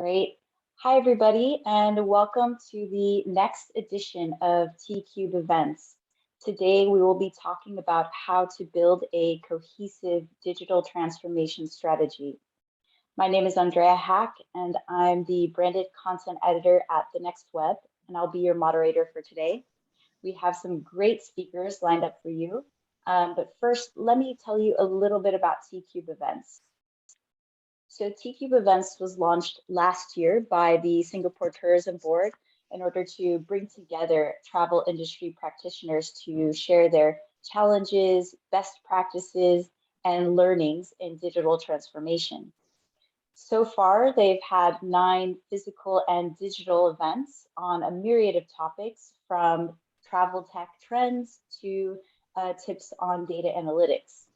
Great. Hi, everybody, and welcome to the next edition of Tcube Events. Today, we will be talking about how to build a cohesive digital transformation strategy. My name is Andrea Hack, and I'm the branded content editor at The Next Web, and I'll be your moderator for today. We have some great speakers lined up for you. But first, let me tell you a little bit about Tcube Events. So Tcube Events was launched last year by the Singapore Tourism Board in order to bring together travel industry practitioners to share their challenges, best practices, and learnings in digital transformation. So far, they've had 9 physical and digital events on a myriad of topics, from travel tech trends to tips on data analytics.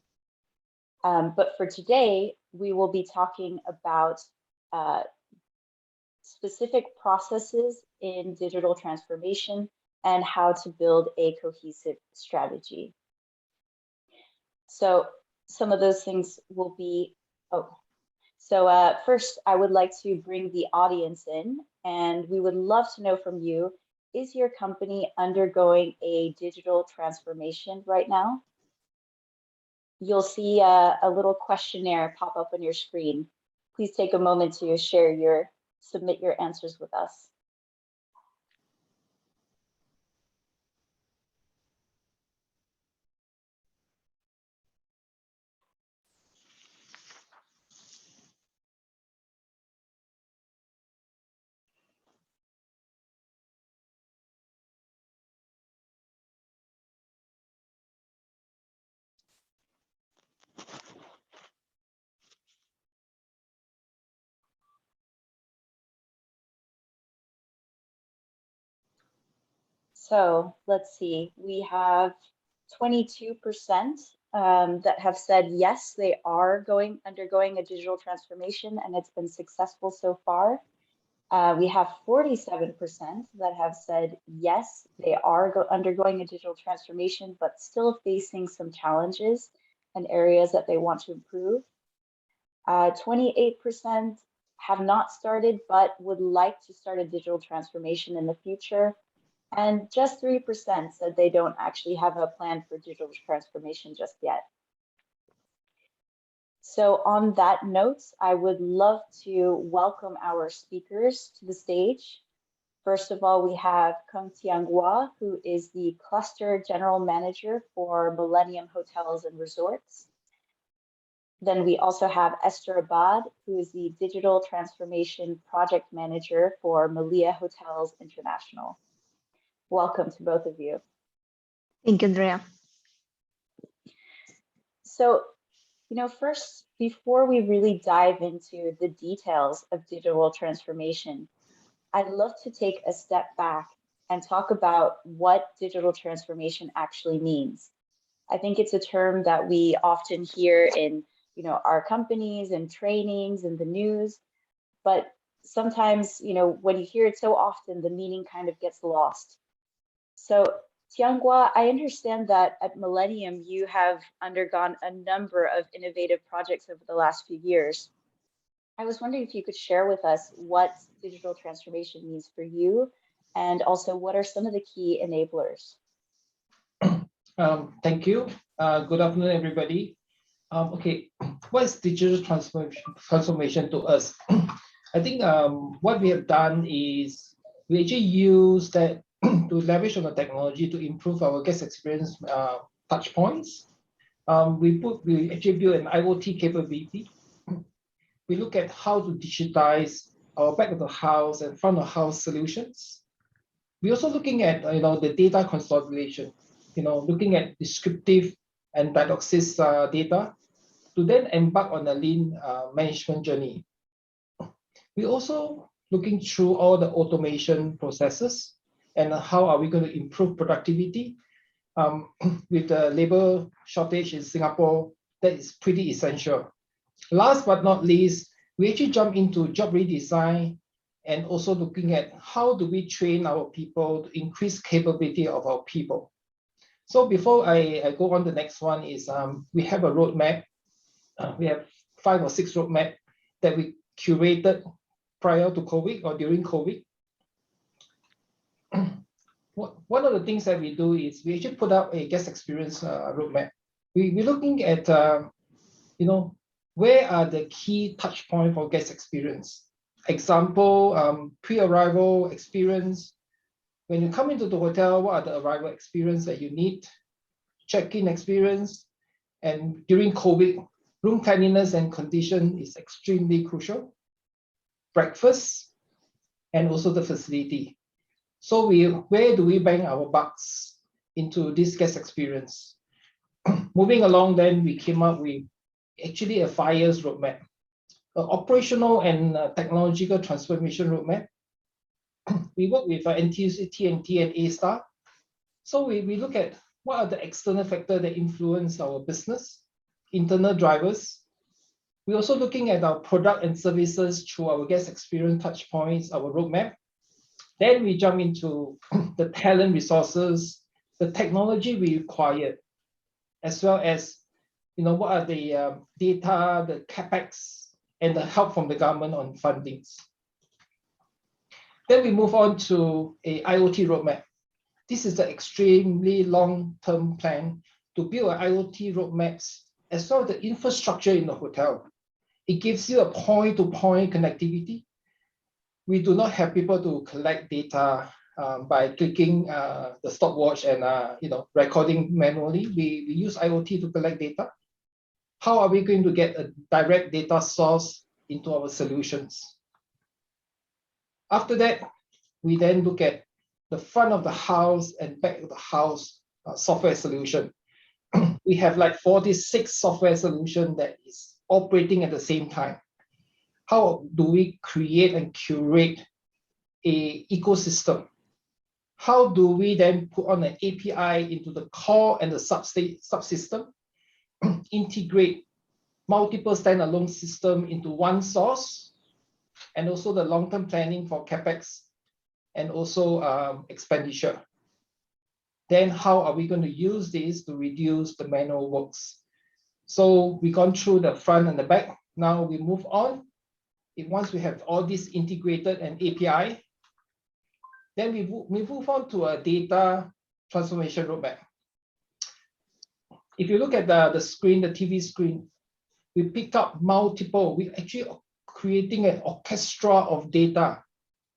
But for today, we will be talking about specific processes in digital transformation and how to build a cohesive strategy. So some of those things will be, first, I would like to bring the audience in, and we would love to know from you, is your company undergoing a digital transformation right now? You'll see a little questionnaire pop up on your screen. Please take a moment to submit your answers with us. So let's see, we have 22% that have said yes, they are undergoing a digital transformation, and it's been successful so far. We have 47% that have said yes, they are undergoing a digital transformation, but still facing some challenges and areas that they want to improve. 28% have not started, but would like to start a digital transformation in the future. And just 3% said they don't actually have a plan for digital transformation just yet. So on that note, I would love to welcome our speakers to the stage. First of all, we have Kung Teong Wah, who is the Cluster General Manager for Melia Hotels and Resorts. Then we also have Ester Abad, who is the Digital Transformation Project Manager for Melia Hotels International. Welcome to both of you. Thank you, Andrea. So, first, before we really dive into the details of digital transformation, I'd love to take a step back and talk about what digital transformation actually means. I think it's a term that we often hear in, our companies and trainings and the news, but sometimes, when you hear it so often, the meaning kind of gets lost. So Teong Wah, I understand that at Millennium, you have undergone a number of innovative projects over the last few years. I was wondering if you could share with us what digital transformation means for you, and also what are some of the key enablers? Thank you. Good afternoon, everybody. Okay, what is digital transformation to us? I think what we have done is we actually use that to leverage on the technology to improve our guest experience touch points. We actually build an IoT capability. We look at how to digitize our back of the house and front of house solutions. We're also looking at the data consolidation, looking at descriptive and diagnosis data to then embark on a lean management journey. We're also looking through all the automation processes and how are we going to improve productivity. With the labor shortage in Singapore, that is pretty essential. Last but not least, we actually jump into job redesign and also looking at how do we train our people to increase capability of our people. So before I go on, the next one is we have a roadmap. We have 5 or 6 roadmap that we curated prior to COVID or during COVID. One of the things that we do is we actually put up a guest experience roadmap. We're looking at, where are the key touch points for guest experience? Example, pre-arrival experience. When you come into the hotel, what are the arrival experience that you need? Check-in experience. And during COVID, room cleanliness and condition is extremely crucial. Breakfast, and also the facility. So where do we bang our bucks into this guest experience? Moving along, then we came up with actually a 5 years roadmap, an operational and technological transformation roadmap. We work with NTUC, TNT, and A-Star. So we look at what are the external factors that influence our business, internal drivers. We're also looking at our product and services through our guest experience touch points, our roadmap. Then we jump into the talent resources, the technology we require, as well as what are the data, the CapEx, and the help from the government on fundings. Then we move on to a IoT roadmap. This is the extremely long-term plan to build an IoT roadmaps as well as the infrastructure in the hotel. It gives you a point-to-point connectivity. We do not have people to collect data by clicking the stopwatch and recording manually. We use IoT to collect data. How are we going to get a direct data source into our solutions? After that, we then look at the front of the house and back of the house software solution. We have like 46 software solutions that is operating at the same time. How do we create and curate an ecosystem? How do we then put on an API into the core and the subsystem, integrate multiple standalone systems into one source, and also the long-term planning for CapEx and also expenditure. Then how are we going to use this to reduce the manual works? So we've gone through the front and the back. Now we move on. Once we have all this integrated and API, then we move on to a data transformation roadmap. If you look at the screen, the TV screen, we picked up multiple. We actually creating an orchestra of data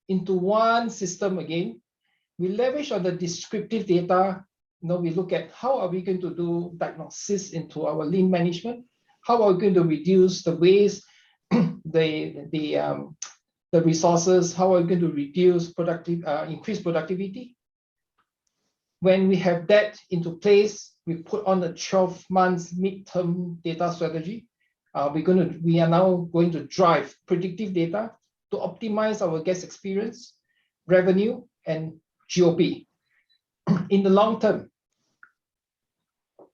into one system again. We leverage on the descriptive data. We look at how are we going to do diagnosis into our lean management? How are we going to reduce the waste, the resources? How are we going to reduce increase productivity? When we have that into place, we put on the 12 months midterm data strategy. We are now going to drive predictive data to optimize our guest experience, revenue, and GOP. In the long term,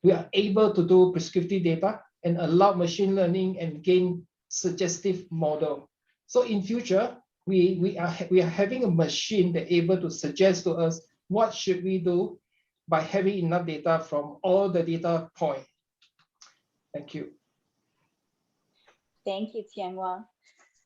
we are able to do prescriptive data and allow machine learning and gain suggestive model. So in future, we are having a machine that able to suggest to us what should we do by having enough data from all the data points. Thank you. Thank you, Teong Wah.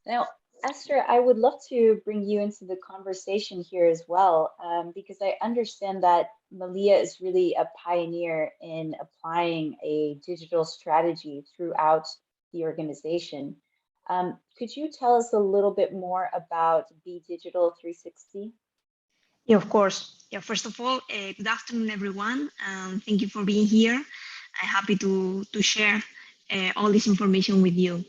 Now, Esther, I would love to bring you into the conversation here as well, because I understand that Melia is really a pioneer in applying a digital strategy throughout the organization. Could you tell us a little bit more about Be Digital 360? Yeah, of course. Yeah, first of all, good afternoon, everyone. Thank you for being here. I'm happy to share all this information with you.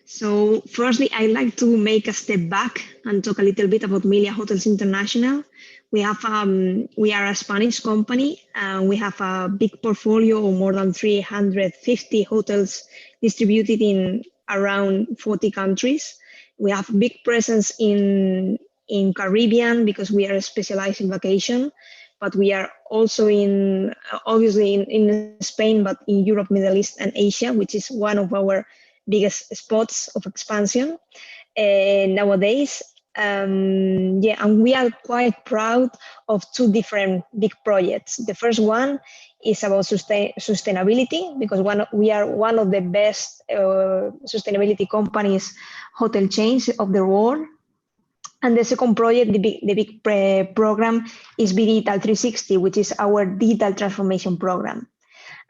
So firstly, I'd like to make a step back and talk a little bit about Melia Hotels International. We are a Spanish company, and we have a big portfolio of more than 350 hotels distributed in around 40 countries. We have a big presence in Caribbean because we are specialized in vacation, but we are also obviously in Spain, but in Europe, Middle East, and Asia, which is one of our biggest spots of expansion nowadays. And we are quite proud of two different big projects. The first one is about sustainability, because we are one of the best sustainability companies, hotel chains of the world. And the second project, the big program, is Digital 360, which is our digital transformation program.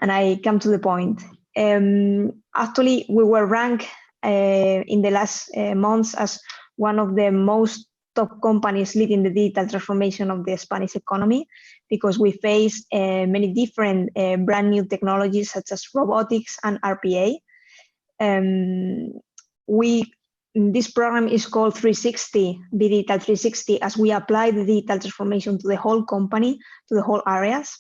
And I come to the point. Actually, we were ranked in the last months as one of the most top companies leading the digital transformation of the Spanish economy, because we face many different brand new technologies such as robotics and RPA. This program is called 360, Digital 360, as we apply the digital transformation to the whole company, to the whole areas.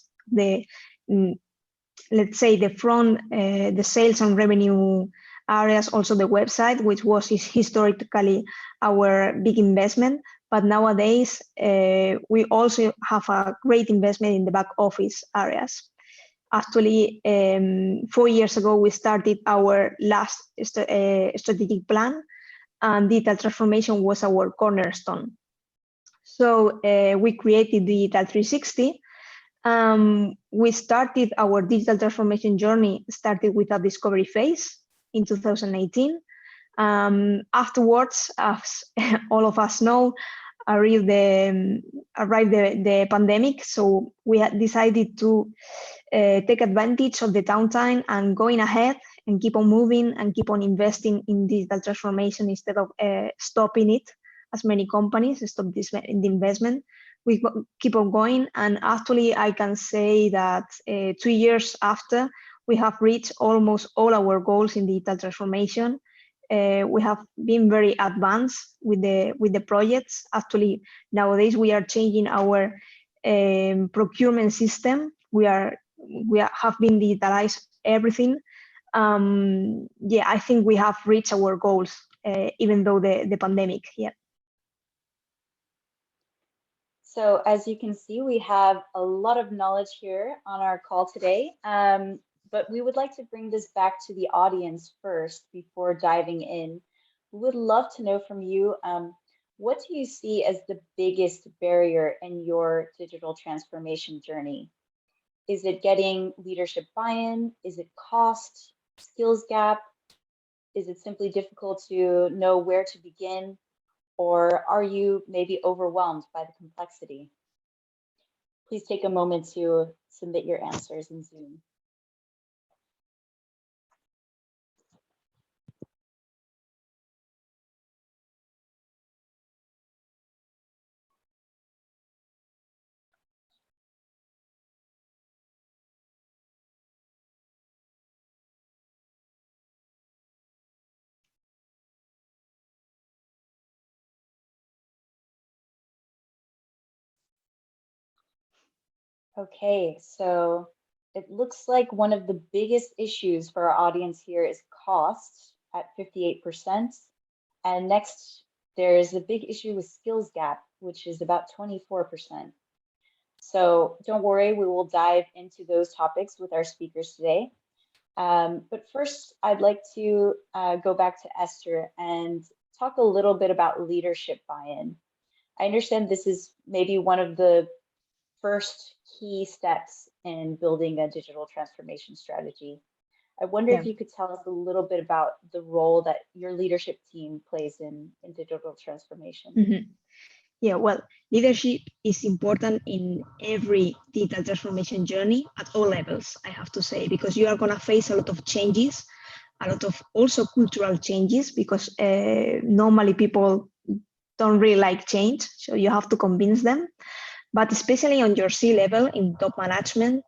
Let's say the front, the sales and revenue areas, also the website, which was historically our big investment. But nowadays, we also have a great investment in the back office areas. Actually, 4 years ago, we started our last strategic plan, and digital transformation was our cornerstone. So we created Digital 360. We started our digital transformation journey, started with a discovery phase in 2018. Afterwards, as all of us know, arrived the pandemic. So we had decided to take advantage of the downtime and going ahead and keep on moving and keep on investing in digital transformation instead of stopping it, as many companies stop the investment. We keep on going, and actually I can say that 2 years after, we have reached almost all our goals in digital transformation. We have been very advanced with the projects. Actually, nowadays we are changing our procurement system. We have been digitalized everything. Yeah, I think we have reached our goals, even though the pandemic. Yeah. So as you can see, we have a lot of knowledge here on our call today, but we would like to bring this back to the audience first before diving in. We would love to know from you, what do you see as the biggest barrier in your digital transformation journey? Is it getting leadership buy-in? Is it cost, skills gap? Is it simply difficult to know where to begin? Or are you maybe overwhelmed by the complexity? Please take a moment to submit your answers in Zoom. Okay, so it looks like one of the biggest issues for our audience here is cost at 58%. And next, there's a big issue with skills gap, which is about 24%. So don't worry, we will dive into those topics with our speakers today. But first, I'd like to go back to Esther and talk a little bit about leadership buy-in. I understand this is maybe one of the first key steps in building a digital transformation strategy. I wonder if you could tell us a little bit about the role that your leadership team plays in digital transformation. Mm-hmm. Yeah, well, leadership is important in every digital transformation journey at all levels, I have to say, because you are going to face a lot of changes, a lot of also cultural changes, because normally people don't really like change, so you have to convince them. But especially on your C-level in top management,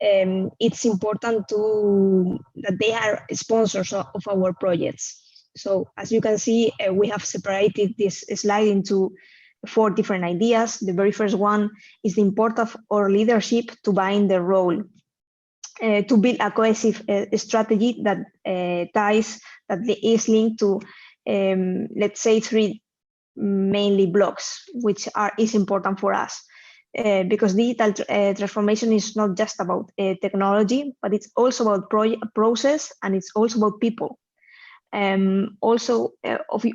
it's important that they are sponsors of our projects. So as you can see, we have separated this slide into 4 different ideas. The very first one is the importance of our leadership to buy in the role, to build a cohesive strategy that is linked to, let's say, 3 mainly blocks, which is important for us. Because digital transformation is not just about technology, but it's also about process, and it's also about people. Also,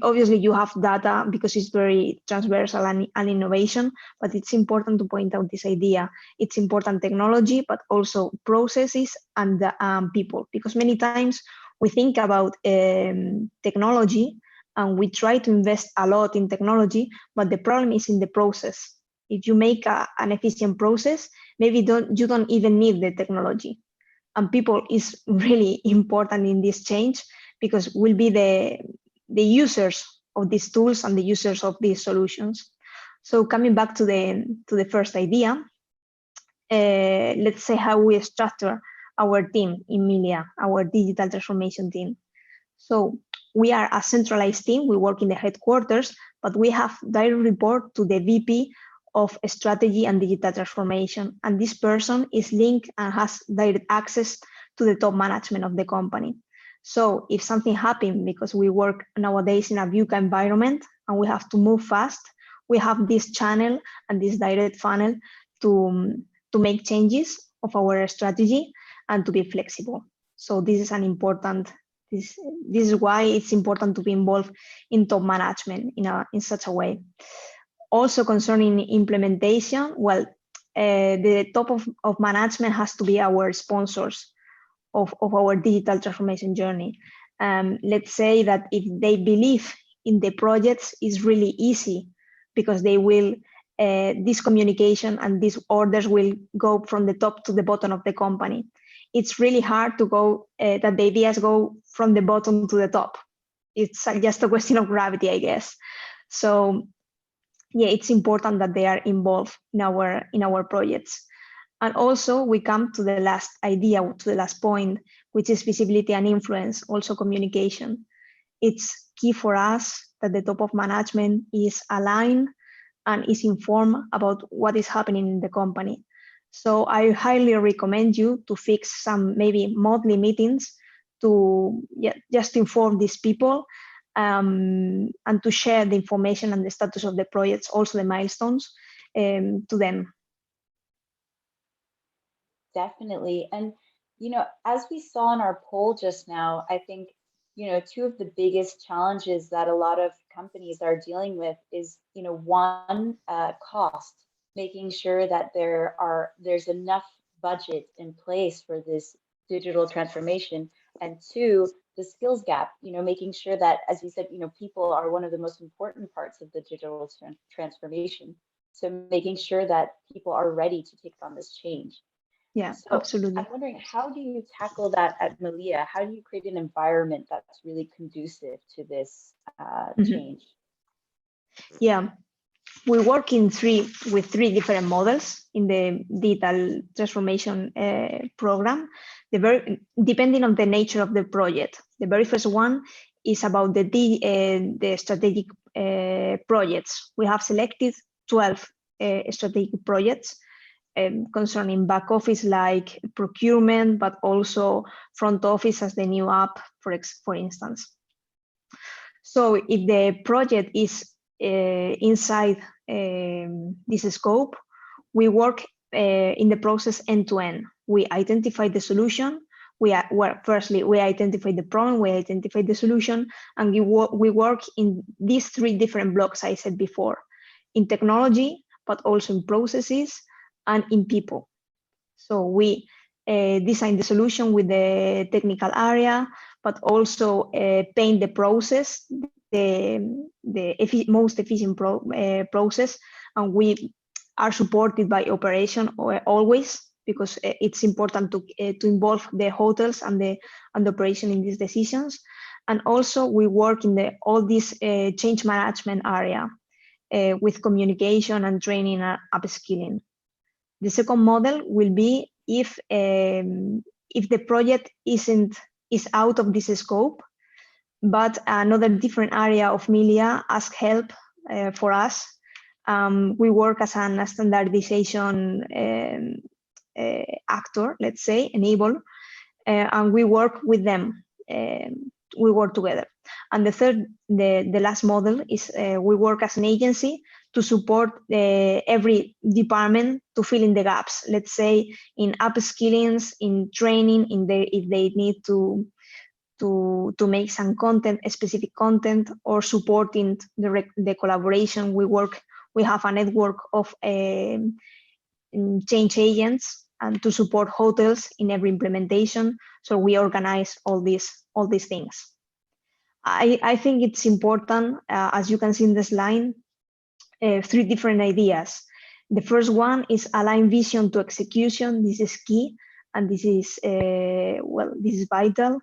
obviously, you have data because it's very transversal and innovation, but it's important to point out this idea. It's important technology, but also processes and people, because many times we think about technology, and we try to invest a lot in technology, but the problem is in the process. If you make an efficient process, maybe you don't even need the technology. And people is really important in this change, because we'll be the users of these tools and the users of these solutions. So coming back to the first idea, let's say how we structure our team in Melia, our digital transformation team. So we are a centralized team. We work in the headquarters, but we have direct report to the VP of strategy and digital transformation. And this person is linked and has direct access to the top management of the company. So if something happens, because we work nowadays in a VUCA environment and we have to move fast, we have this channel and this direct funnel to make changes of our strategy and to be flexible. So this is an important, this is why it's important to be involved in top management in such a way. Also concerning implementation, well, the top of management has to be our sponsors of our digital transformation journey. Let's say that if they believe in the projects, it's really easy, because they will, this communication and these orders will go from the top to the bottom of the company. It's really hard to go, that the ideas go from the bottom to the top. It's just a question of gravity, I guess. So yeah, it's important that they are involved in our projects. And also we come to the last idea, to the last point, which is visibility and influence, also communication. It's key for us that the top of management is aligned and is informed about what is happening in the company. So I highly recommend you to fix some maybe monthly meetings to just inform these people, and to share the information and the status of the projects, also the milestones, to them. Definitely. And, as we saw in our poll just now, I think, two of the biggest challenges that a lot of companies are dealing with is, one, cost, making sure that there's enough budget in place for this digital transformation, and two, the skills gap, making sure that, as you said, people are one of the most important parts of the digital transformation. So making sure that people are ready to take on this change. Yeah, So absolutely. I'm wondering, how do you tackle that at Melia? How do you create an environment that's really conducive to this change? Yeah, we work with three different models in the digital transformation program. Depending on the nature of the project. The very first one is about the strategic projects. We have selected 12 strategic projects concerning back office, like procurement, but also front office as the new app, for instance. So if the project is inside this scope, we work in the process end to end. We identify the solution. Firstly, we identify the problem, we identify the solution, and we work in these three different blocks I said before, in technology, but also in processes and in people. So we design the solution with the technical area, but also paint the process, the most efficient process, and we are supported by operation always, because it's important to involve the hotels and the operation in these decisions. And also we work in all this change management area with communication and training and upskilling. The second model will be if the project is out of this scope, but another different area of Melia asks help for us. We work as a standardization actor, let's say, enable, and we work with them. We work together. And the last model is we work as an agency to support every department to fill in the gaps. Let's say in upskillings, in training, if they need to make some content, specific content, or supporting the collaboration. We have a network of change agents and to support hotels in every implementation. So we organize all these things. I think it's important, as you can see in the slide, 3 different ideas. The first one is align vision to execution. This is key, and this is this is vital.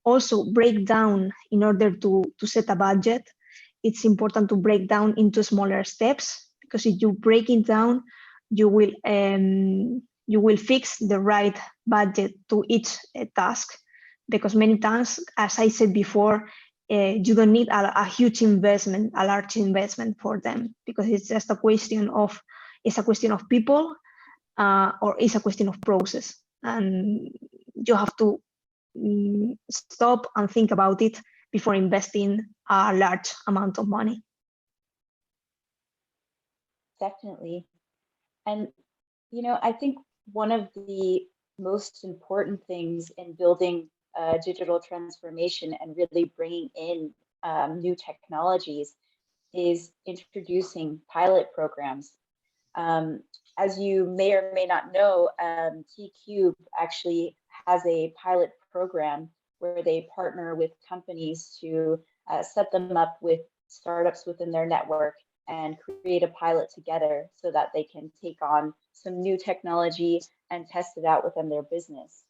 Also, break down in order to set a budget. It's important to break down into smaller steps, because if you break it down, you will fix the right budget to each task. Because many times, as I said before, you don't need a huge investment, a large investment for them, because it's just a question of people, or it's a question of process, and you have to stop and think about it before investing a large amount of money. Definitely. And, you know, I think one of the most important things in building digital transformation and really bringing in new technologies is introducing pilot programs. As you may or may not know, Tcube actually has a pilot program where they partner with companies to set them up with startups within their network and create a pilot together so that they can take on some new technology and test it out within their business.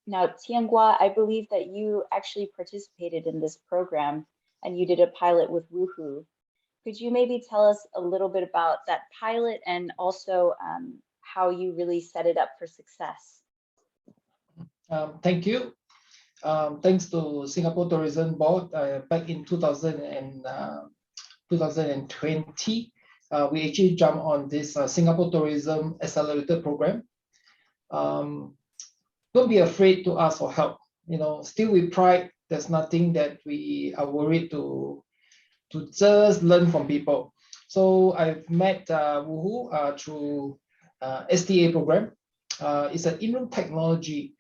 Now, Teong Wah, I believe that you actually participated in this program and you did a pilot with Woohoo. Could you maybe tell us a little bit about that pilot and also how you really set it up for success? Thank you. Thanks to Singapore Tourism Board, back in 2020, we actually jumped on this Singapore Tourism Accelerator program. Don't be afraid to ask for help. You know, still with pride, there's nothing that we are worried to just learn from people. So I've met Woohoo through STA program. It's an in-room technology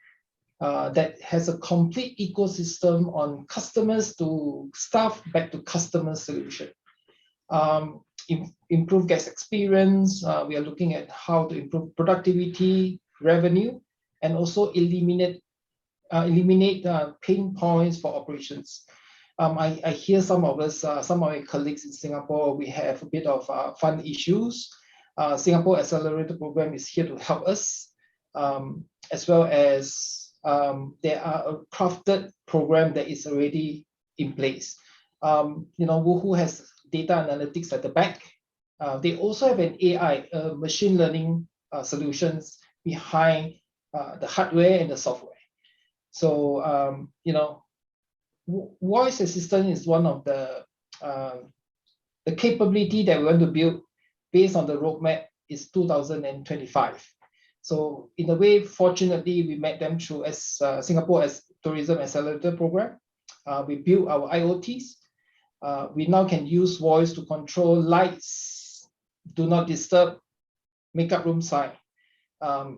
that has a complete ecosystem on customers to staff back to customer solution. Improve guest experience. We are looking at how to improve productivity, revenue, and also eliminate pain points for operations. I hear some of us, some of my colleagues in Singapore, we have a bit of fund issues. Singapore Accelerator program is here to help us, as well as there are a crafted program that is already in place. You know, Woohoo has data analytics at the back. They also have an AI, machine learning solutions behind the hardware and the software. So, you know, voice assistant is one of the capability that we want to build based on the roadmap is 2025. So in a way, fortunately, we met them through Singapore as Tourism Accelerator program. We built our IoTs. We now can use voice to control lights, do not disturb, makeup room sign.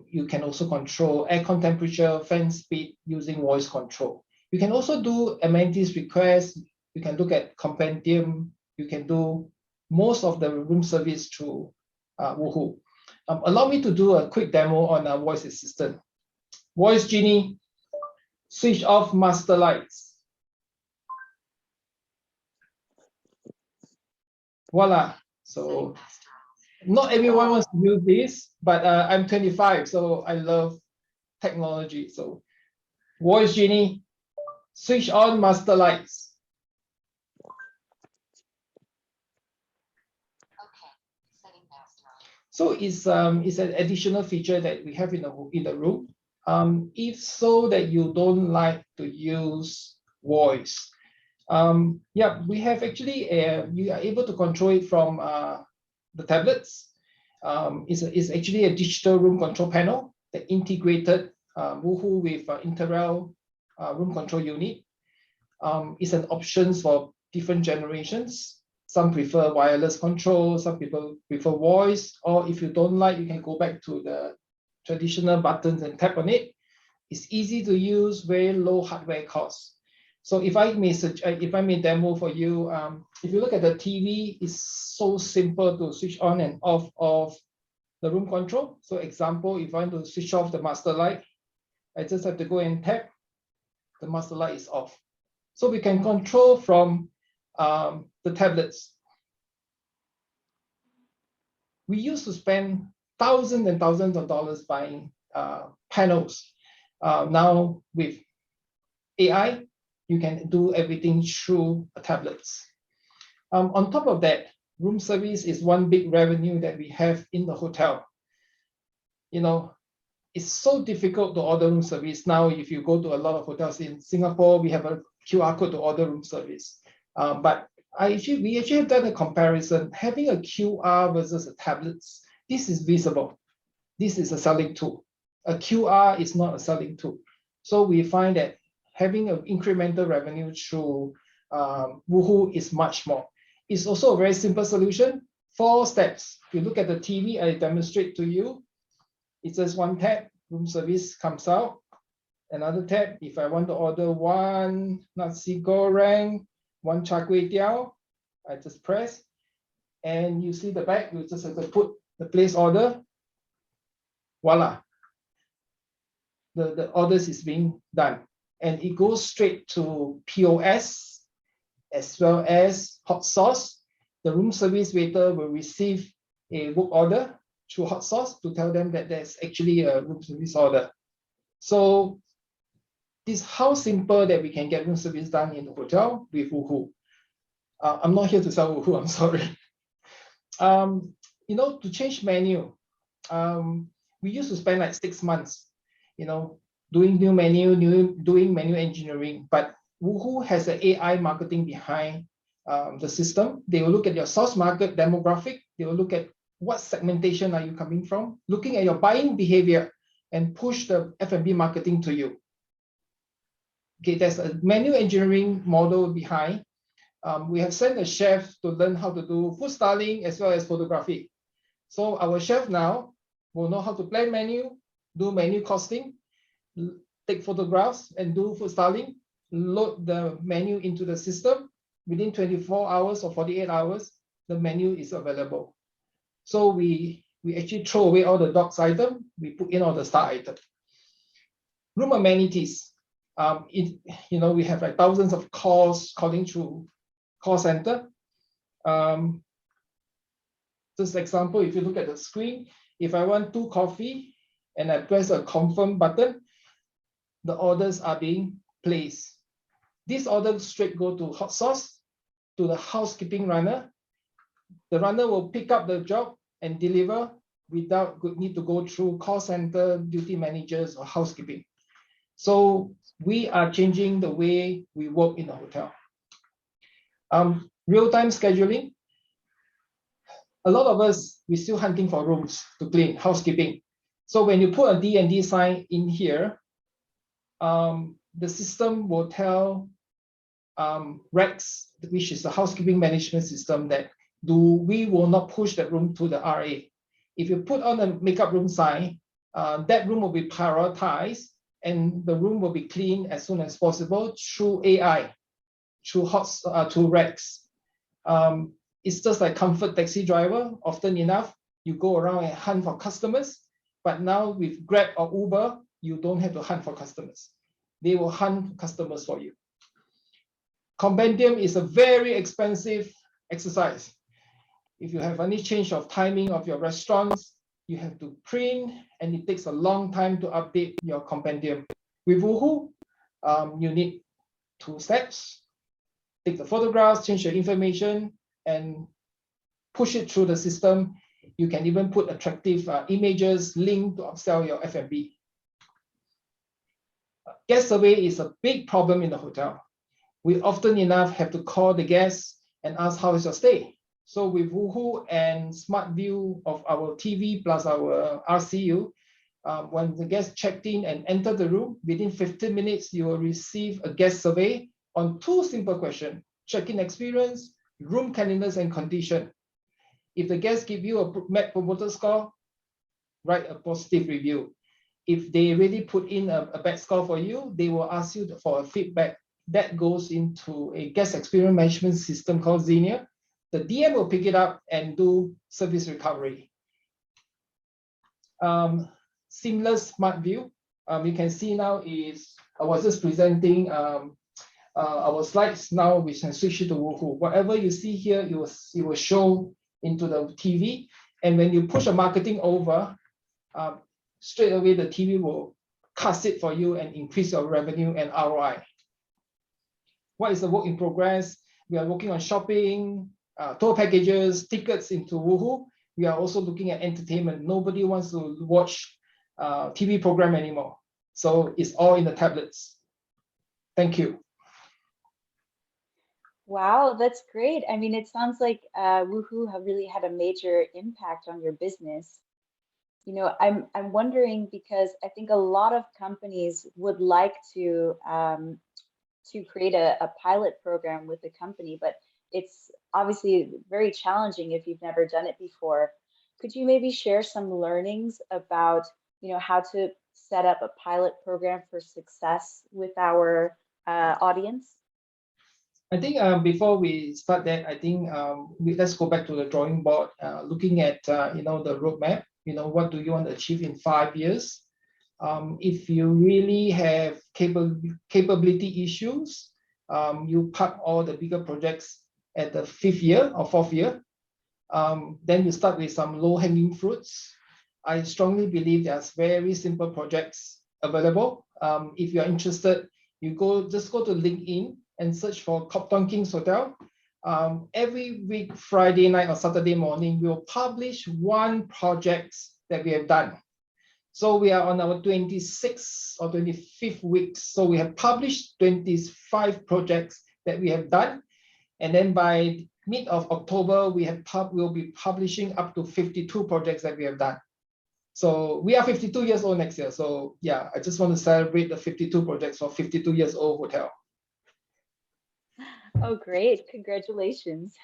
You can also control aircon temperature, fan speed using voice control. You can also do amenities requests. You can look at compendium. You can do most of the room service through Woohoo. Allow me to do a quick demo on our voice assistant. Voice Genie, switch off master lights. Voila. So not everyone wants to use this, but I'm 25, so I love technology. So Voice Genie, switch on master lights. Okay, setting master on. So it's an additional feature that we have in the room. If so that you don't like to use voice, yeah, we have actually you are able to control it from the tablets. It's actually a digital room control panel that integrated Woohoo with Interrel room control unit. It's an option for different generations. Some prefer wireless control, some people prefer voice, or if you don't like, you can go back to the traditional buttons and tap on it. It's easy to use, very low hardware cost. So if I may demo for you, if you look at the TV, it's so simple to switch on and off of the room control. So example, if I want to switch off the master light, I just have to go and tap, the master light is off. So we can control from the tablets. We used to spend thousands and thousands of dollars buying panels. Now with AI, you can do everything through tablets. On top of that, room service is one big revenue that we have in the hotel. You know, it's so difficult to order room service. Now, if you go to a lot of hotels in Singapore, we have a QR code to order room service. But we actually have done a comparison. Having a QR versus a tablets, this is visible. This is a selling tool. A QR is not a selling tool. So we find that having an incremental revenue through Woohoo is much more. It's also a very simple solution. 4 steps. If you look at the TV, I demonstrate to you. It's just one tap, room service comes out. Another tab, if I want to order 1 nasi goreng, 1 char kway teow, I just press, and you see the back, you just have to put the place order. Voila. The orders is being done. And it goes straight to POS as well as hot sauce. The room service waiter will receive a work order through hot sauce to tell them that there's actually a room service order. So this is how simple that we can get room service done in the hotel with Woohoo. I'm not here to sell Woohoo, I'm sorry. You know, to change menu, we used to spend like 6 months, you know, doing new menu, doing menu engineering, but Woohoo has an AI marketing behind the system. They will look at your source market demographic. They will look at what segmentation are you coming from, looking at your buying behavior and push the F&B marketing to you. Okay, there's a menu engineering model behind. We have sent a chef to learn how to do food styling as well as photography. So our chef now will know how to plan menu, do menu costing, take photographs and do food styling, load the menu into the system. Within 24 hours or 48 hours, the menu is available. So we actually throw away all the dogs item, we put in all the star item. Room amenities. You know, we have like thousands of calls calling through call center. Just example, if you look at the screen, if I want 2 coffee and I press a confirm button, the orders are being placed. This order straight go to hot sauce, to the housekeeping runner. The runner will pick up the job and deliver without need to go through call center, duty managers or housekeeping. So we are changing the way we work in the hotel. Real-time scheduling. A lot of us, we're still hunting for rooms to clean, housekeeping. So when you put a D&D sign in here, the system will tell Rex, which is the housekeeping management system, that we will not push that room to the RA. If you put on a makeup room sign, that room will be prioritized and the room will be cleaned as soon as possible through AI, through Rex. It's just like comfort taxi driver. Often enough, you go around and hunt for customers, but now with Grab or Uber, you don't have to hunt for customers. They will hunt customers for you. Compendium is a very expensive exercise. If you have any change of timing of your restaurants, you have to print and it takes a long time to update your compendium. With Woohoo, you need 2 steps. Take the photographs, change your information, and push it through the system. You can even put attractive images, link to upsell your F&B. Guest survey is a big problem in the hotel. We often enough have to call the guests and ask how is your stay. So with Woohoo and Smart View of our TV plus our RCU, when the guest checked in and entered the room, within 15 minutes, you will receive a guest survey on 2 simple questions: check-in experience, room cleanliness and condition. If the guest give you a Net Promoter Score, write a positive review. If they really put in a bad score for you, they will ask you for a feedback. That goes into a guest experience management system called Genie. The DM will pick it up and do service recovery. Seamless Smart View. You can see now is, I was just presenting our slides. Now we can switch it to Woohoo. Whatever you see here, it will show into the TV. And when you push a marketing over, straight away the TV will cast it for you and increase your revenue and ROI. What is the work in progress? We are working on shopping, tour packages, tickets into Woohoo. We are also looking at entertainment. Nobody wants to watch TV program anymore. So it's all in the tablets. Thank you. Wow, that's great. I mean, it sounds like Woohoo have really had a major impact on your business. You know, I'm wondering because I think a lot of companies would like to create a pilot program with the company, but it's obviously very challenging if you've never done it before. Could you maybe share some learnings about, you know, how to set up a pilot program for success with our audience? I think before we start that, I think let's go back to the drawing board, looking at you know, the roadmap. You know, what do you want to achieve in 5 years? If you really have capability issues, you park all the bigger projects at the 5th year or 4th year. Then you start with some low-hanging fruits. I strongly believe there's very simple projects available. If you're interested, you just go to LinkedIn and search for Copthorne King's Hotel. Every week, Friday night or Saturday morning, we'll publish one project that we have done. So we are on our 26th or 25th week. So we have published 25 projects that we have done. And then by mid of October, we'll be publishing up to 52 projects that we have done. So we are 52 years old next year. So yeah, I just want to celebrate the 52 projects for 52 years old hotel. Oh, great. Congratulations.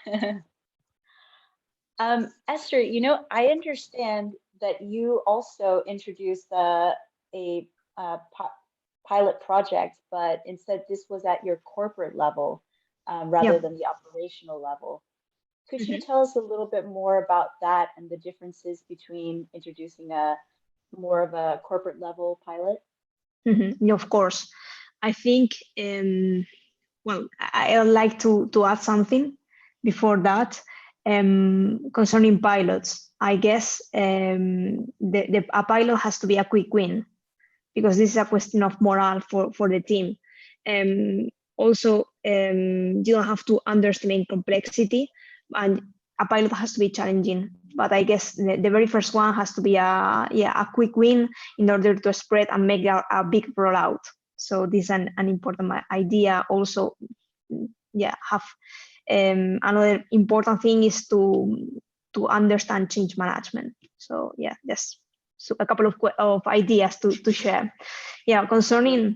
Esther, you know, I understand that you also introduced a pilot project, but instead this was at your corporate level rather than the operational level. Could you tell us a little bit more about that and the differences between introducing more of a corporate level pilot? Yeah, of course. I think, well, I would like to add something before that concerning pilots. I guess a pilot has to be a quick win because this is a question of morale for the team. Also, you don't have to underestimate complexity, and a pilot has to be challenging. But I guess the very first one has to be a quick win in order to spread and make a big rollout. So this is an important idea. Also, have another important thing is to understand change management. So just a couple of ideas to share. Concerning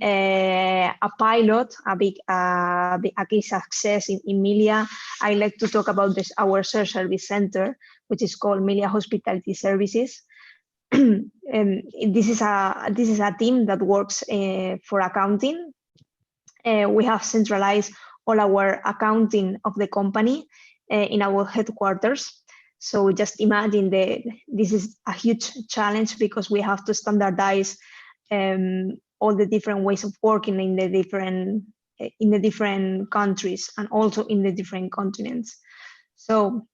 a pilot, a key success in Melia, I like to talk about our shared service center, which is called Melia Hospitality Services. This is a team that works for accounting. We have centralized all our accounting of the company in our headquarters. So just imagine this is a huge challenge because we have to standardize all the different ways of working in the different countries and also in the different continents. So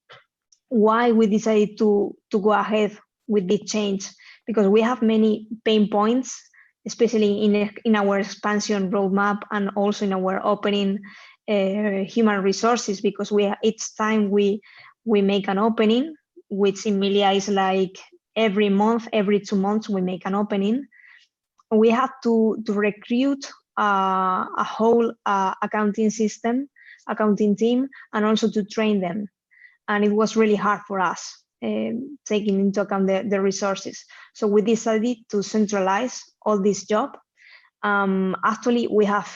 why we decided to go ahead with this change? Because we have many pain points, especially in our expansion roadmap and also in our opening human resources, because each time we make an opening, which in Melia is like every month, every 2 months we make an opening, we have to recruit a whole accounting team, and also to train them. And it was really hard for us, taking into account the resources. So we decided to centralize all this job. Actually, we have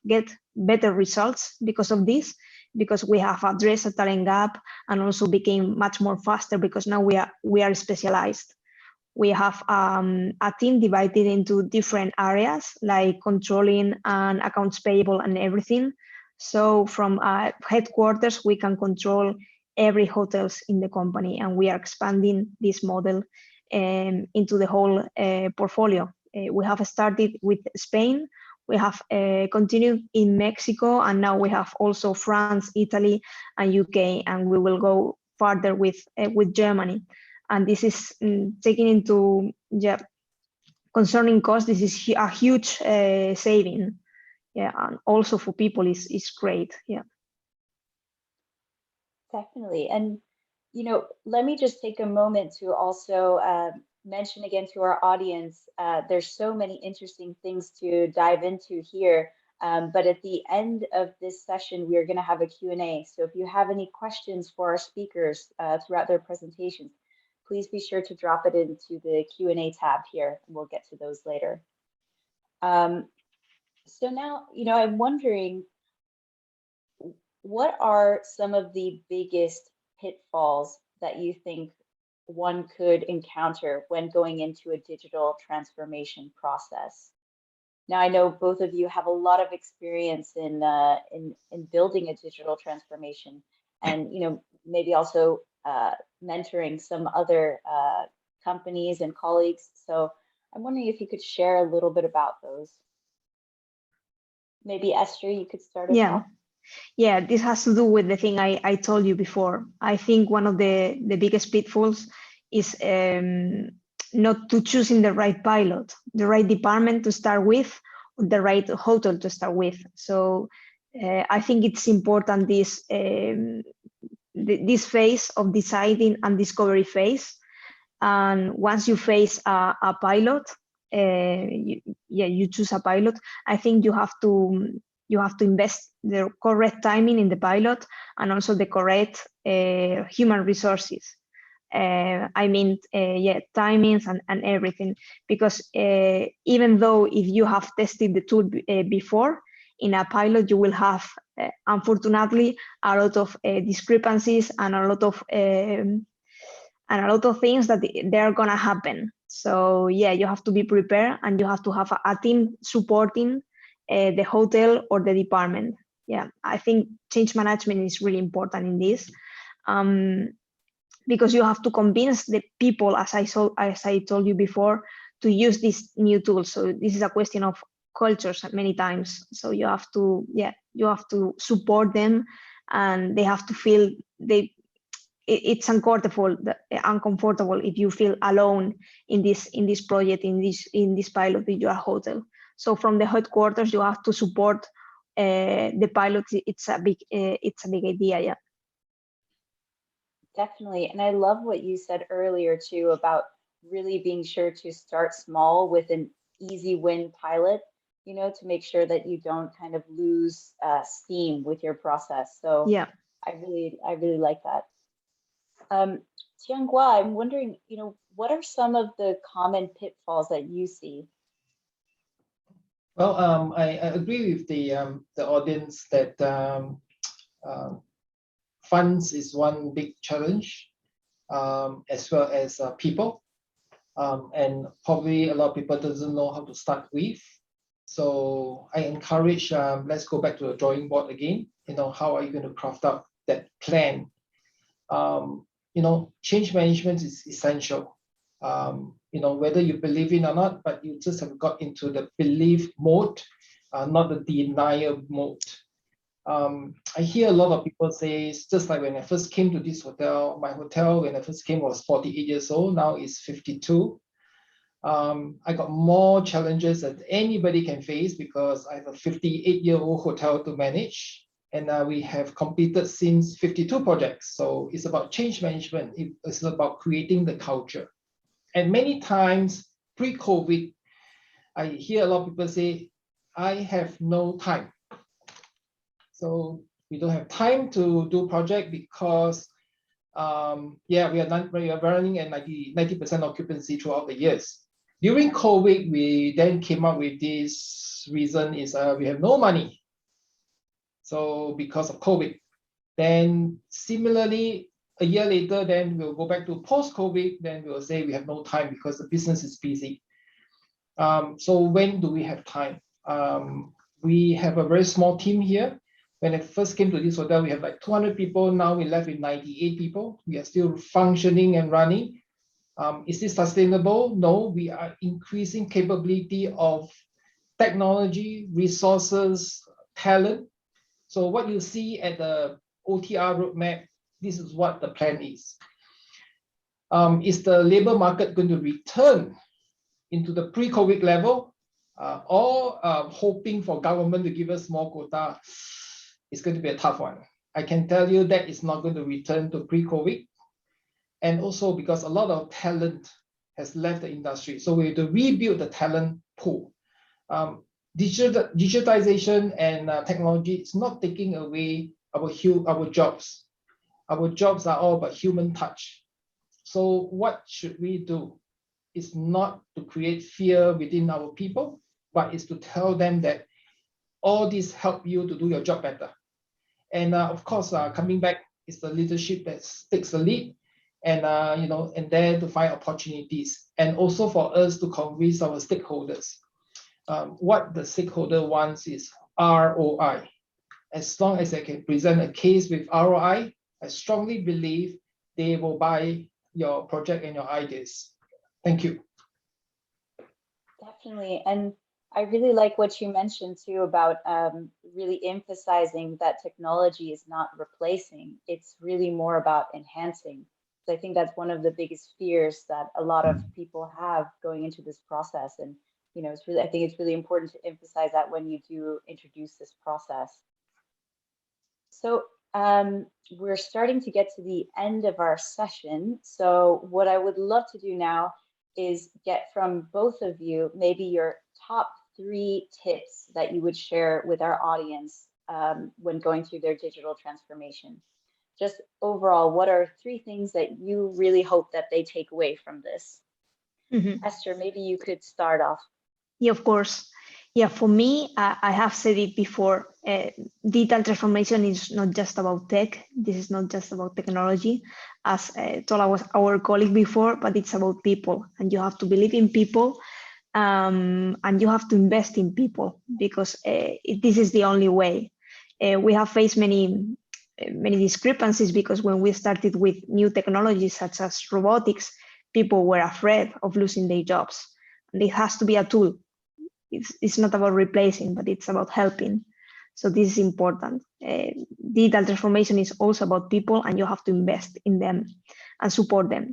get better results because of this, because we have addressed a talent gap and also became much more faster because now we are specialized. We have a team divided into different areas like controlling and accounts payable and everything. So from headquarters, we can control every hotels in the company, and we are expanding this model into the whole portfolio we have started with Spain, we have continued in Mexico, and now we have also France, Italy, and UK, and we will go further with Germany. And this is taking into concerning cost. This is a huge saving, and also for people is great, Definitely. And, let me just take a moment to also mention again to our audience, there's so many interesting things to dive into here. But at the end of this session, we are going to have a Q&A. So if you have any questions for our speakers throughout their presentations, please be sure to drop it into the Q&A tab here, and we'll get to those later. So now, I'm wondering, what are some of the biggest pitfalls that you think one could encounter when going into a digital transformation process? Now, I know both of you have a lot of experience in building a digital transformation, and maybe also mentoring some other companies and colleagues. So I'm wondering if you could share a little bit about those. Maybe Esther, you could start us off. Yeah, this has to do with the thing I told you before. I think one of the biggest pitfalls is not to choosing the right pilot, the right department to start with, the right hotel to start with. So I think it's important this phase of deciding and discovery phase. And once you face a pilot, you choose a pilot. I think you have to invest the correct timing in the pilot and also the correct human resources. Timings and everything, because even though if you have tested the tool before, in a pilot you will have unfortunately a lot of discrepancies and a lot of things that they are gonna happen. So you have to be prepared, and you have to have a team supporting the hotel or the department. I think change management is really important in this, because you have to convince the people, as I told you before, to use this new tool. So this is a question of cultures many times. So you have to support them, and they have to feel it's uncomfortable if you feel alone in this project, in this pilot with your hotel. So from the headquarters, you have to support the pilot. It's a big idea. Definitely. And I love what you said earlier too about really being sure to start small with an easy win pilot, to make sure that you don't kind of lose steam with your process. So I really like that. Teong Wah, I'm wondering, what are some of the common pitfalls that you see? Well, I agree with the audience that funds is one big challenge, as well as people, and probably a lot of people doesn't know how to start with. So I encourage, let's go back to the drawing board again. How are you going to craft out that plan? Change management is essential. Whether you believe in or not, but you just have got into the belief mode, not the denial mode. I hear a lot of people say, it's just like when I first came to this hotel, my hotel when I first came was 48 years old, now it's 52. I got more challenges that anybody can face because I have a 58-year-old hotel to manage. And we have completed since 52 projects. So it's about change management. It's about creating the culture. And many times pre-COVID, I hear a lot of people say, I have no time. So we don't have time to do project because we are running at 90% occupancy throughout the years. During COVID, we then came up with this reason is we have no money. So because of COVID, then similarly, a year later, then we'll go back to post-COVID, then we'll say we have no time because the business is busy. So when do we have time? We have a very small team here. When I first came to this hotel, we have like 200 people. Now we left with 98 people. We are still functioning and running. Is this sustainable? No, we are increasing capability of technology, resources, talent. So what you see at the OTR roadmap, this is what the plan is. Is the labor market going to return into the pre-COVID level, or hoping for government to give us more quota? It's going to be a tough one. I can tell you that it's not going to return to pre-COVID. And also because a lot of talent has left the industry. So we have to rebuild the talent pool. Digitization and technology is not taking away our jobs. Our jobs are all about human touch. So what should we do? It's not to create fear within our people, but it's to tell them that all this help you to do your job better. And of course, coming back is the leadership that takes the lead, and and there to find opportunities, and also for us to convince our stakeholders. What the stakeholder wants is ROI. As long as I can present a case with ROI, I strongly believe they will buy your project and your ideas. Thank you. Definitely. And I really like what you mentioned too about really emphasizing that technology is not replacing, it's really more about enhancing. So I think that's one of the biggest fears that a lot of people have going into this process. And it's really, I think it's really important to emphasize that when you do introduce this process. So we're starting to get to the end of our session. So what I would love to do now is get from both of you maybe your top 3 tips that you would share with our audience when going through their digital transformation. Just overall, what are 3 things that you really hope that they take away from this? Esther, maybe you could start off. Yeah, of course. Yeah, for me, I have said it before, digital transformation is not just about tech. This is not just about technology, as told our colleague before, but it's about people. And you have to believe in people, and you have to invest in people, because this is the only way. We have faced many discrepancies, because when we started with new technologies such as robotics, people were afraid of losing their jobs. And it has to be a tool. It's not about replacing, but it's about helping. So this is important. Digital transformation is also about people, and you have to invest in them and support them.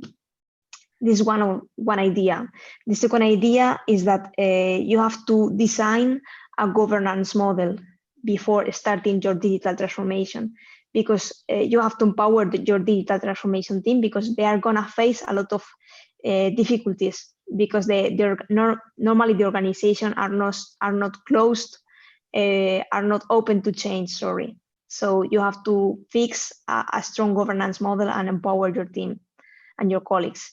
This is one idea. The second idea is that you have to design a governance model before starting your digital transformation, because you have to empower your digital transformation team, because they are going to face a lot of difficulties, because normally the organization are not closed, are not open to change, sorry. So you have to fix a strong governance model and empower your team and your colleagues.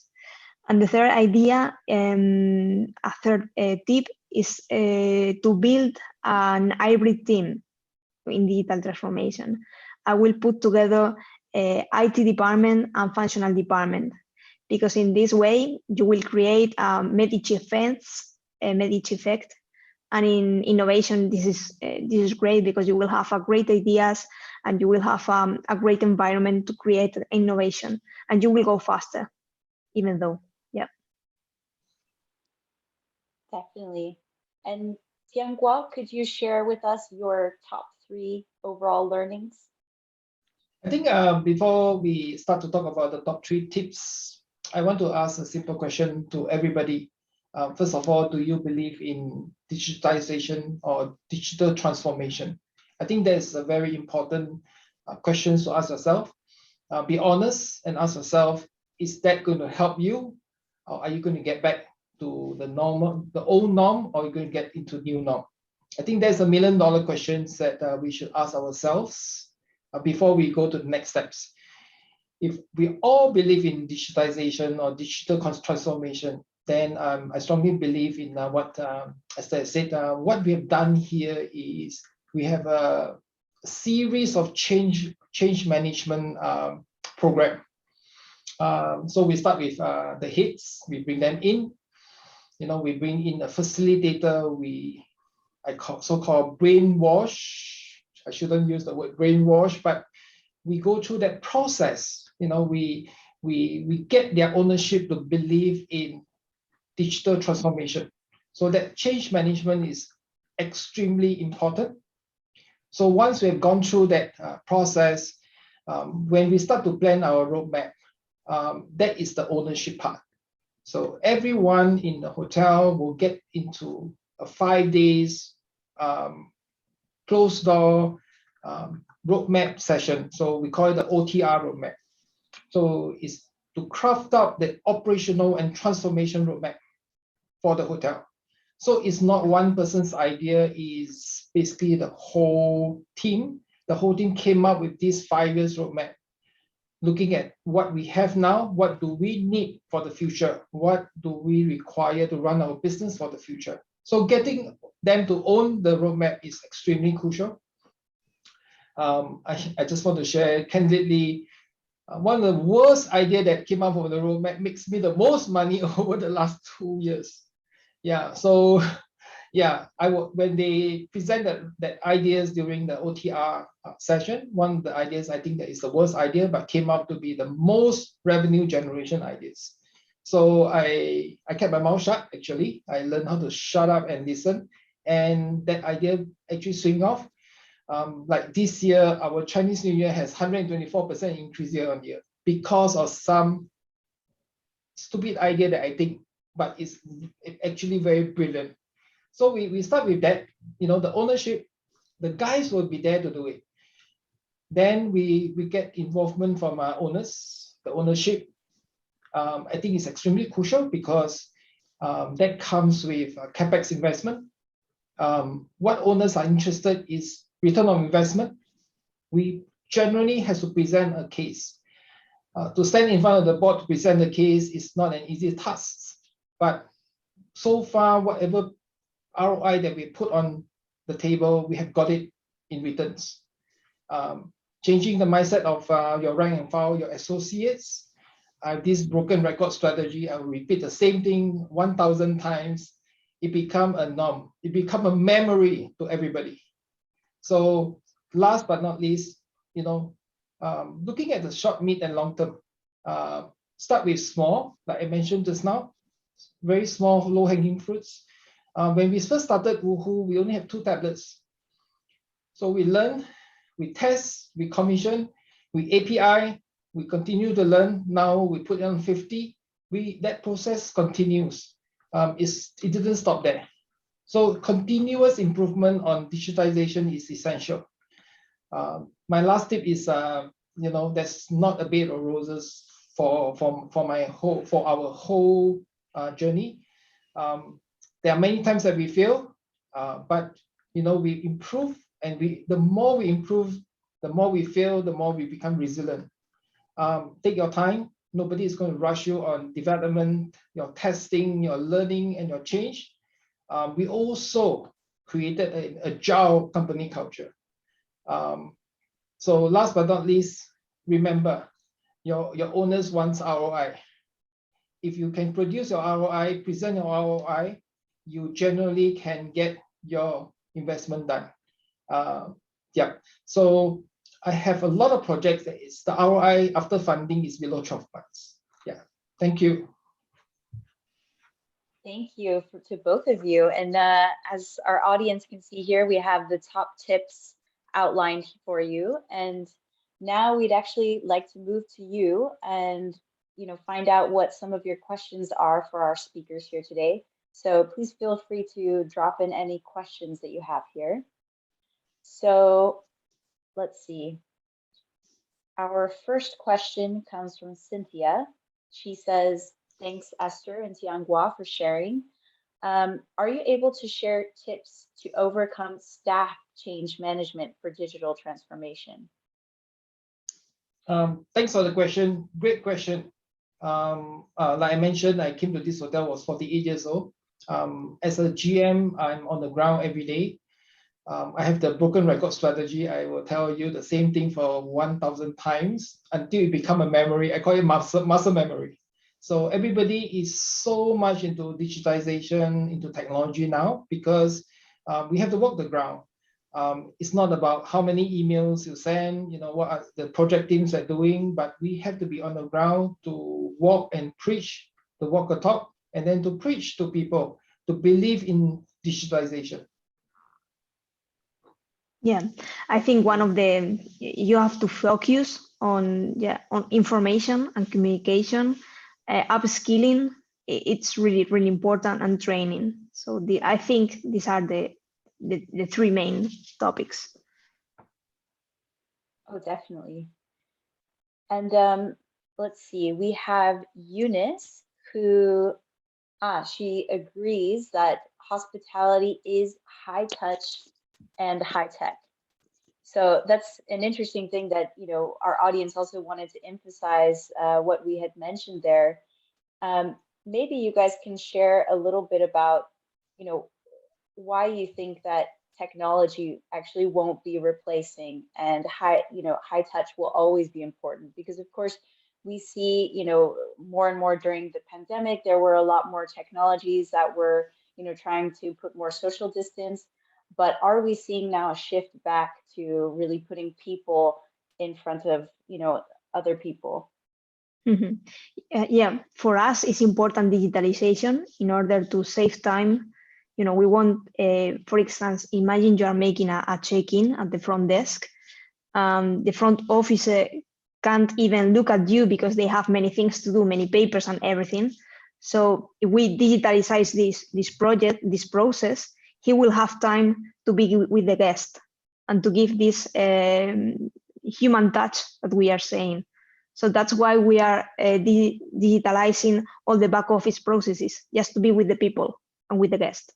And the third idea, a third tip is to build an hybrid team in digital transformation. I will put together IT department and functional department, because in this way you will create a Medici effect. And in innovation, this is great, because you will have great ideas, and you will have a great environment to create innovation, and you will go faster, even though, yeah. Definitely. And Teong Wah, could you share with us your top 3 overall learnings? I think before we start to talk about the top 3 tips, I want to ask a simple question to everybody. First of all, do you believe in digitization or digital transformation? I think that's a very important question to ask yourself. Be honest and ask yourself, is that going to help you? Or are you going to get back to the old norm, or are you going to get into new norm? I think there's $1 million questions that we should ask ourselves before we go to the next steps. If we all believe in digitization or digital transformation, then I strongly believe in what Esther said. What we have done here is we have a series of change management program. So we start with the heads, we bring them in. We bring in a facilitator. I call so-called brainwash. I shouldn't use the word brainwash, but we go through that process. We we get their ownership to believe in digital transformation. So that change management is extremely important. So once we have gone through that process, when we start to plan our roadmap, that is the ownership part. So everyone in the hotel will get into a 5 days closed door roadmap session. So we call it the OTR roadmap. So it's to craft out the operational and transformation roadmap for the hotel. So it's not one person's idea, is basically the whole team. The whole team came up with this 5 years roadmap, looking at what we have now, what do we need for the future, what do we require to run our business for the future. So getting them to own the roadmap is extremely crucial. I just want to share candidly, one of the worst ideas that came up of the roadmap makes me the most money over the last 2 years. Yeah, so yeah, when they presented that ideas during the OTR session, one of the ideas I think that is the worst idea, but came out to be the most revenue generation ideas. So I kept my mouth shut. Actually, I learned how to shut up and listen, and that idea actually swing off. Like this year, our Chinese New Year has 124% increase year on year because of some stupid idea that I think, but it's actually very brilliant. So we start with that, the ownership, the guys will be there to do it. Then we get involvement from our owners, the ownership. I think it's extremely crucial because that comes with CapEx investment. What owners are interested is return on investment. We generally have to present a case. To stand in front of the board to present the case is not an easy task, but so far, whatever ROI that we put on the table, we have got it in returns. Changing the mindset of your rank and file, your associates. This broken record strategy, I will repeat the same thing 1,000 times. It become a norm. It become a memory to everybody. So last but not least, looking at the short, mid, and long term. Start with small, like I mentioned just now, very small, low-hanging fruits. When we first started Woohoo, we only have 2 tablets. So we learn, we test, we commission, we API, we continue to learn. Now we put it on 50. That process continues. It didn't stop there. So continuous improvement on digitization is essential. My last tip is, that's not a bed of roses for our whole journey. There are many times that we fail, but we improve, and the more we improve, the more we fail, the more we become resilient. Take your time. Nobody is going to rush you on development, your testing, your learning, and your change. We also created an agile company culture. So last but not least, remember, your owners wants ROI. If you can produce your ROI, present your ROI, you generally can get your investment done. Yeah. So I have a lot of projects that is the ROI after funding is below 12 months. Yeah. Thank you. Thank you to both of you. And as our audience can see here, we have the top tips outlined for you. And now we'd actually like to move to you and find out what some of your questions are for our speakers here today. So please feel free to drop in any questions that you have here. So let's see. Our first question comes from Cynthia. She says, thanks Esther and Teong Wah for sharing. Are you able to share tips to overcome staff change management for digital transformation? Thanks for the question. Great question. Like I mentioned, I came to this hotel, was 48 years old. As a GM, I'm on the ground every day. I have the broken record strategy. I will tell you the same thing for 1,000 times until it become a memory. I call it muscle memory. So everybody is so much into digitization, into technology now, because we have to walk the ground. It's not about how many emails you send, what are the project teams are doing, but we have to be on the ground to walk and preach, to walk the talk, and then to preach to people to believe in digitalization. Yeah, I think one of you have to focus on information and communication, upskilling. It's really important, and training. So I think these are the three main topics. Oh, definitely. And let's see, we have Eunice who she agrees that hospitality is high touch and high tech. So that's an interesting thing that, our audience also wanted to emphasize what we had mentioned there. Maybe you guys can share a little bit about, why you think that technology actually won't be replacing, and high touch will always be important, because of course we see, more and more during the pandemic, there were a lot more technologies that were, trying to put more social distance. But are we seeing now a shift back to really putting people in front of, other people? Mm-hmm. Yeah, for us, it's important digitalization in order to save time. We want, for instance, imagine you are making a check-in at the front desk. The front office can't even look at you because they have many things to do, many papers and everything. So if we digitalize this process, he will have time to be with the guest and to give this human touch that we are saying. So that's why we are digitalizing all the back office processes, just to be with the people and with the guest.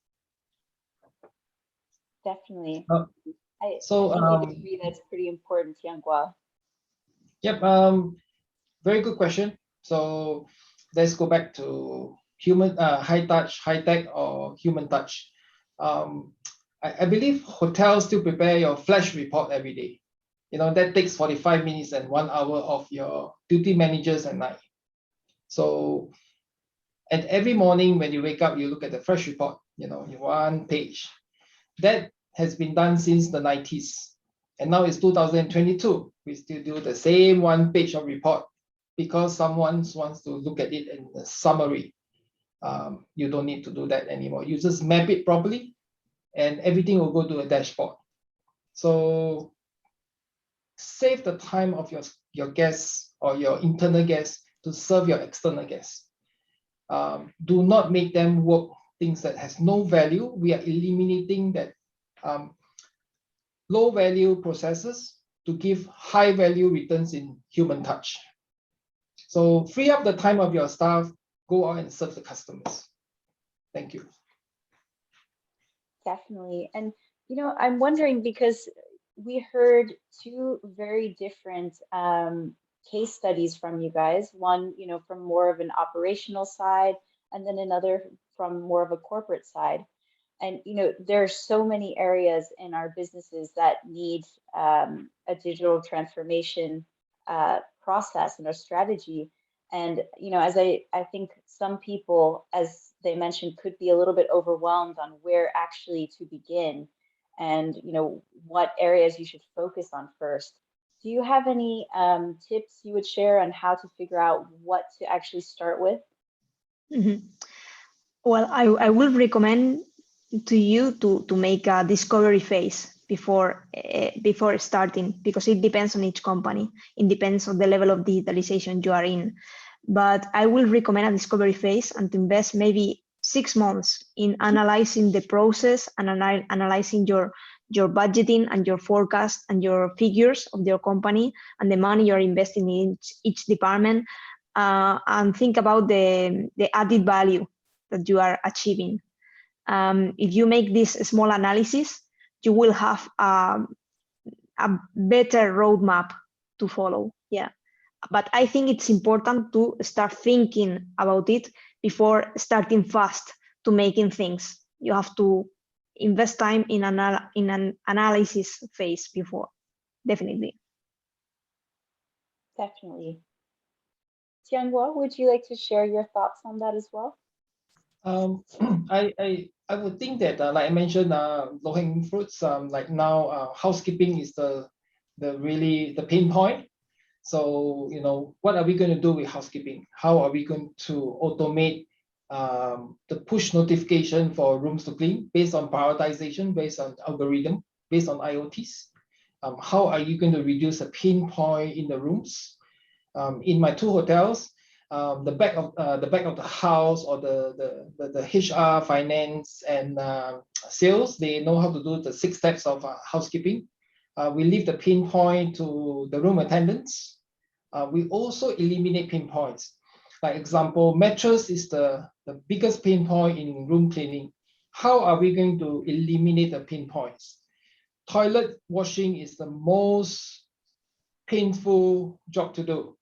Definitely. I think you agree that's pretty important, Teong Wah. Yep. Very good question. So let's go back to human, high touch, high tech, or human touch. I believe hotels still prepare your flash report every day. That takes 45 minutes and 1 hour of your duty managers at night. So, and every morning when you wake up, you look at the fresh report, your 1 page. That has been done since the 90s. And now it's 2022. We still do the same 1 page of report because someone wants to look at it in a summary. You don't need to do that anymore. You just map it properly and everything will go to a dashboard. So save the time of your guests or your internal guests to serve your external guests. Do not make them work things that has no value. We are eliminating that low value processes to give high value returns in human touch. So free up the time of your staff, go out and serve the customers. Thank you. Definitely. And, I'm wondering, because we heard 2 very different case studies from you guys. One, from more of an operational side, and then another from more of a corporate side. And, there are so many areas in our businesses that need a digital transformation process and a strategy. And, as I think some people, as they mentioned, could be a little bit overwhelmed on where actually to begin, and, what areas you should focus on first. Do you have any tips you would share on how to figure out what to actually start with? Mm-hmm. Well, I will recommend to you to make a discovery phase before starting, because it depends on each company. It depends on the level of digitalization you are in. But I will recommend a discovery phase and to invest maybe 6 months in analyzing the process and analyzing your budgeting and your forecast and your figures of your company and the money you're investing in each department, and think about the added value that you are achieving. If you make this small analysis, you will have a better roadmap to follow. Yeah. But I think it's important to start thinking about it before starting fast to making things. You have to invest time in an analysis phase before, definitely. Definitely. Teong Wah, would you like to share your thoughts on that as well? I I would think that, like I mentioned, low-hanging fruits. Like now, housekeeping is the really the pain point. So what are we going to do with housekeeping? How are we going to automate the push notification for rooms to clean based on prioritization, based on algorithm, based on IoTs? How are you going to reduce the pain point in the rooms? In my 2 hotels, the back of the house, or the HR, finance, and sales, they know how to do the 6 steps of housekeeping. We leave the pain point to the room attendants. We also eliminate pain points. Like example, mattress is the biggest pain point in room cleaning. How are we going to eliminate the pain points? Toilet washing is the most painful job to do.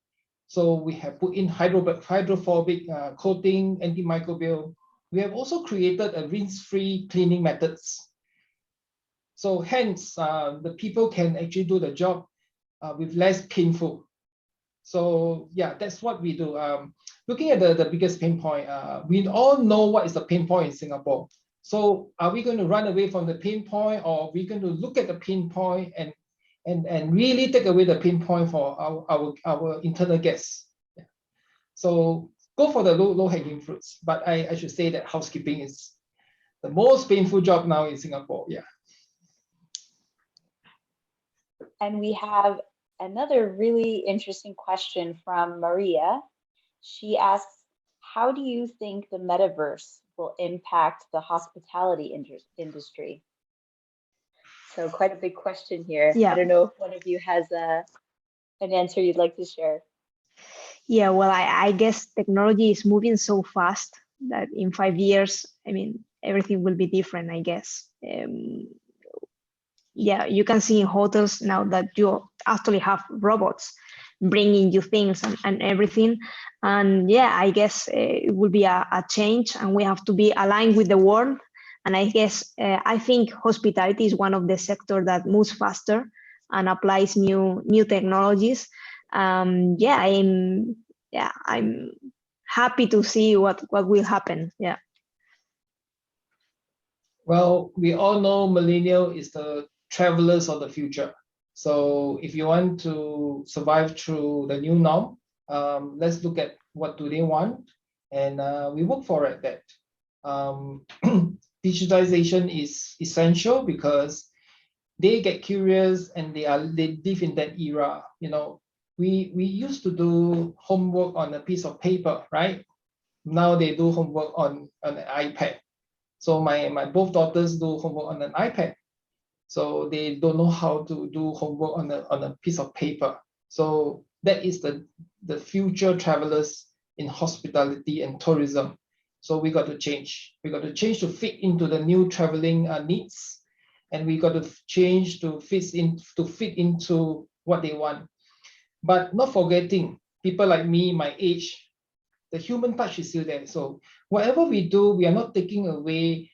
So we have put in hydrophobic coating, antimicrobial. We have also created a rinse-free cleaning methods. So hence, the people can actually do the job with less painful. So yeah, that's what we do. Looking at the biggest pain point, we all know what is the pain point in Singapore. So are we going to run away from the pain point, or are we going to look at the pain point and really take away the pain point for our internal guests? Yeah. So go for the low-hanging fruits. But I should say that housekeeping is the most painful job now in Singapore. Yeah. And we have another really interesting question from Maria. She asks, how do you think the metaverse will impact the hospitality industry? So quite a big question here. Yeah. I don't know if one of you has an answer you'd like to share. Yeah, well, I guess technology is moving so fast that in 5 years, I mean, everything will be different, I guess. Yeah, you can see in hotels now that you actually have robots bringing you things and everything. And yeah, I guess it will be a change, and we have to be aligned with the world. And I guess I think hospitality is one of the sectors that moves faster and applies new technologies. Yeah, I'm happy to see what will happen. Yeah. Well, we all know millennial is the travelers of the future. So if you want to survive through the new norm, let's look at what do they want, and we work for it. That digitization is essential because they get curious and they live in that era. We used to do homework on a piece of paper, right? Now they do homework on an iPad. So my both daughters do homework on an iPad. So they don't know how to do homework on a piece of paper. So that is the future travelers in hospitality and tourism. So we got to change. We got to change to fit into the new traveling needs, and we got to change to fit into what they want. But not forgetting people like me, my age, the human touch is still there. So whatever we do, we are not taking away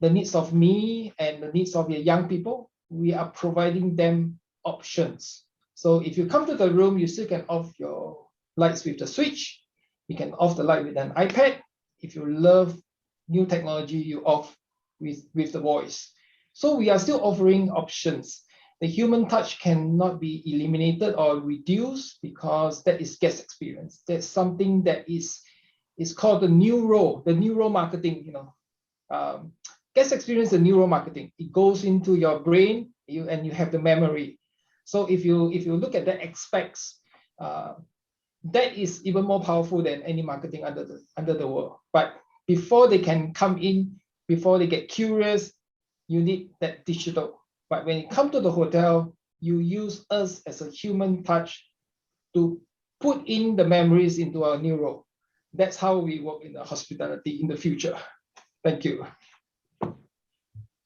the needs of me and the needs of the young people. We are providing them options. So if you come to the room, you still can off your lights with the switch. You can off the light with an iPad. If you love new technology, you off with the voice. So we are still offering options. The human touch cannot be eliminated or reduced because that is guest experience. That's something that is called the neuro marketing. Guest experience and neuro marketing. It goes into your brain, and you have the memory. So if you look at the aspects, that is even more powerful than any marketing under the world. But before they can come in, before they get curious, you need that digital. But when you come to the hotel, you use us as a human touch to put in the memories into our neuro. That's how we work in the hospitality in the future. Thank you.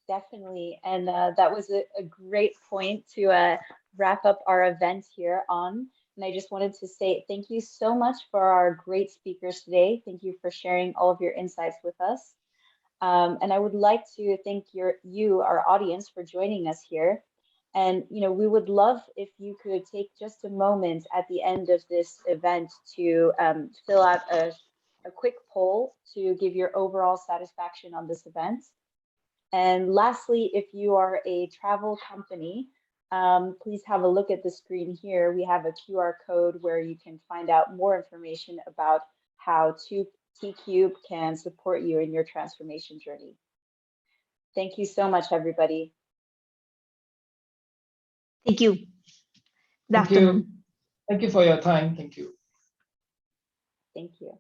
Definitely. And that was a great point to wrap up our event here on. And I just wanted to say thank you so much for our great speakers today. Thank you for sharing all of your insights with us. And I would like to thank you, our audience, for joining us here. And we would love if you could take just a moment at the end of this event to fill out a a quick poll to give your overall satisfaction on this event. And lastly, if you are a travel company, please have a look at the screen here. We have a QR code where you can find out more information about how Tcube can support you in your transformation journey. Thank you so much, everybody. Thank you. Good Thank afternoon. you. Thank you for your time. Thank you. Thank you.